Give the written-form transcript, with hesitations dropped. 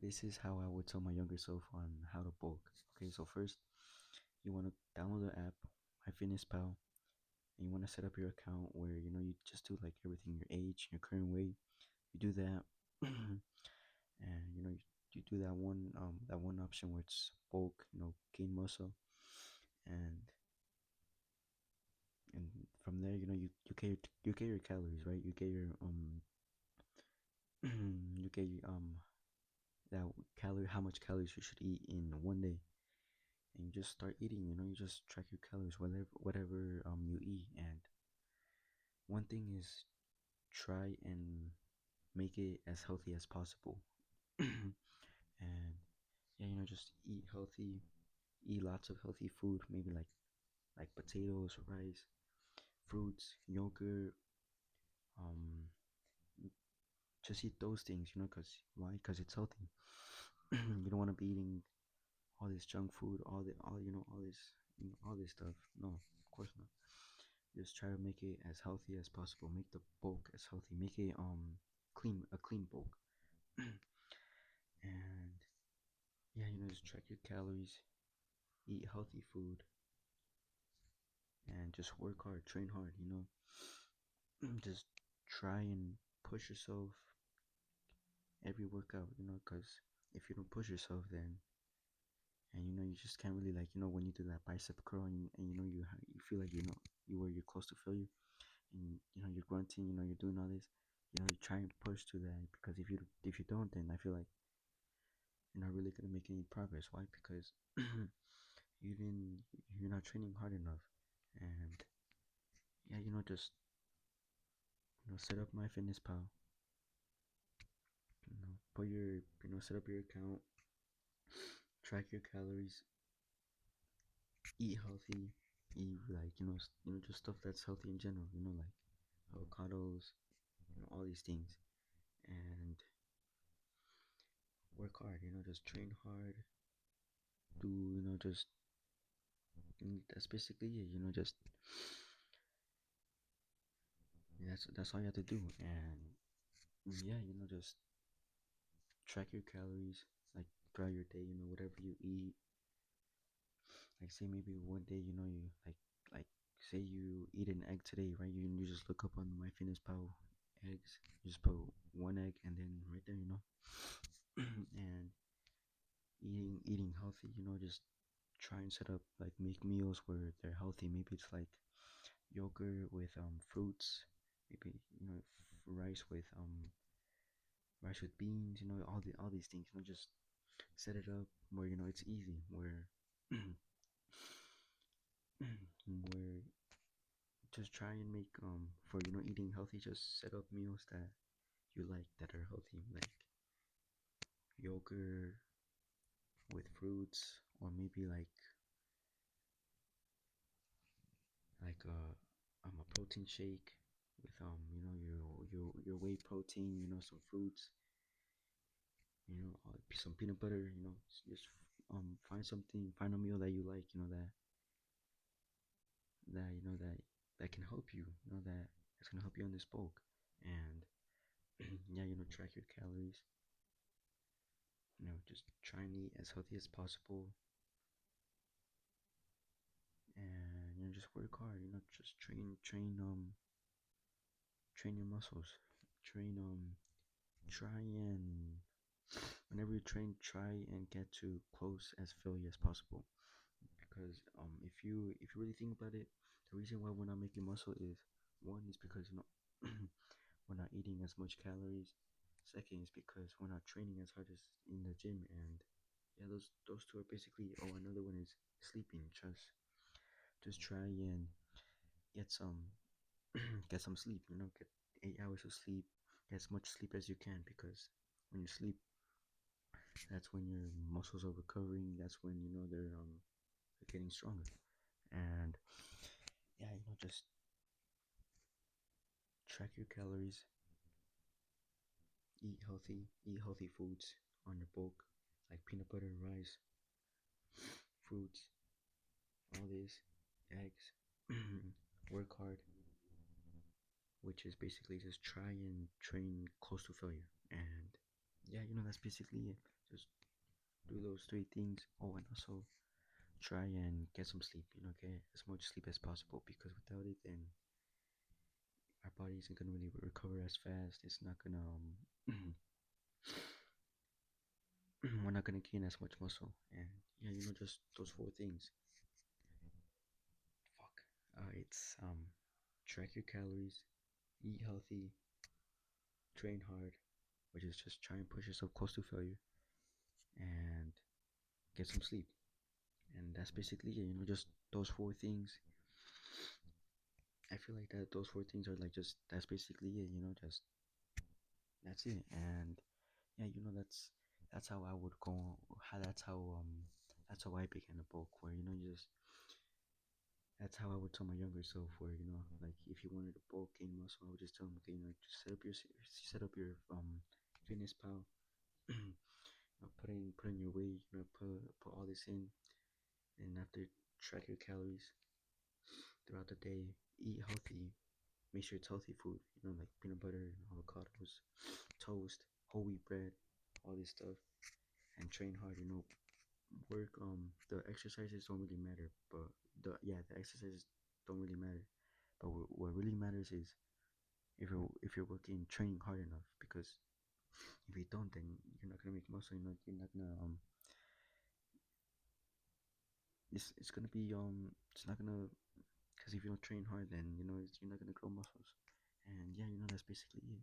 This is how I would tell my younger self on how to bulk. Okay, so first you want to download the app, MyFitnessPal, and you want to set up your account where you just do like everything, your age, your current weight. You do that, and you do that one option where it's bulk, gain muscle, and and from there you get your calories, right? You get your you get that calorie how much calories you should eat in one day, and you just start eating. You just track your calories, whatever you eat. And one thing is, try and make it as healthy as possible. And yeah, just eat healthy, eat lots of healthy food, maybe like potatoes, rice, fruits, yogurt. um just eat those things, because why? Because it's healthy. You don't want to be eating all this junk food, all this stuff. No, of course not. Just try to make it as healthy as possible. Make the bulk as healthy. Make it clean bulk. And yeah, just track your calories, eat healthy food, and just work hard, train hard. Just try and push yourself every workout. Because if you don't push yourself, then and you just can't really, like, when you do that bicep curl, and you feel like you're close to failure, and you're grunting, you're doing all this, you try and push to that, because if you don't, then I feel like you're not really gonna make any progress. Why? Because you didn't you're not training hard enough. And yeah, just set up MyFitnessPal. Put your set up your account, track your calories, eat healthy, eat like just stuff that's healthy in general, like avocados, all these things. And work hard, just train hard, do just that's basically it. Just that's all you have to do. And yeah, just track your calories, like throughout your day, whatever you eat. Like, say maybe one day, you like say you eat an egg today, right? You just look up on MyFitnessPal eggs. You just put one egg, and then right there, and eating healthy, just try and set up, like, make meals where they're healthy. Maybe it's like yogurt with fruits, maybe rice with beans, all these things. Just set it up where it's easy, where where just try and make for eating healthy. Just set up meals that you like, that are healthy, like yogurt with fruits, or maybe like a protein shake with your whey protein, some fruits, some peanut butter. Just find a meal that you like, that can help you, that's gonna help you on this bulk. And yeah, track your calories. Just try and eat as healthy as possible, and just work hard. Just train your muscles. Train try and whenever you train, try and get to close as failure as possible. Because if you really think about it, the reason why we're not making muscle is, one is because we're not eating as much calories. Second is because we're not training as hard as in the gym. And yeah, those two are basically. Oh, another one is sleeping. Just try and get some get some sleep. Get 8 hours of sleep. Get as much sleep as you can, because when you sleep, that's when your muscles are recovering. That's when they're getting stronger. And yeah, just track your calories, eat healthy foods on your bulk, like peanut butter, rice, fruits, all this, eggs. Work hard, which is basically just try and train close to failure. And yeah, that's basically it. Just do those three things. Oh, and also try and get some sleep. Get as much sleep as possible because without it, then our body isn't gonna really recover as fast. It's not gonna we're not gonna gain as much muscle. And yeah, just those four things. Fuck. It's track your calories, eat healthy, train hard, which is just try and push yourself close to failure, and get some sleep. And that's basically it. Just those four things. I feel like that those four things are like just that's basically it. Just that's it. And yeah, that's how I would go. How that's how I began a bulk. Where you just that's how I would tell my younger self. Where like if you wanted to bulk gain muscle, I would just tell him, okay, just set up your fitness pal. Put in your weight. Put all this in, and after track your calories throughout the day. Eat healthy. Make sure it's healthy food. Like peanut butter, avocados, toast, whole wheat bread, all this stuff, and train hard. Work. The exercises don't really matter, but the exercises don't really matter. But what really matters is if you're working training hard enough. Because if you don't, then you're not gonna make muscle. You're not gonna it's gonna be it's not gonna because if you don't train hard, then you're not gonna grow muscles. And yeah, that's basically it.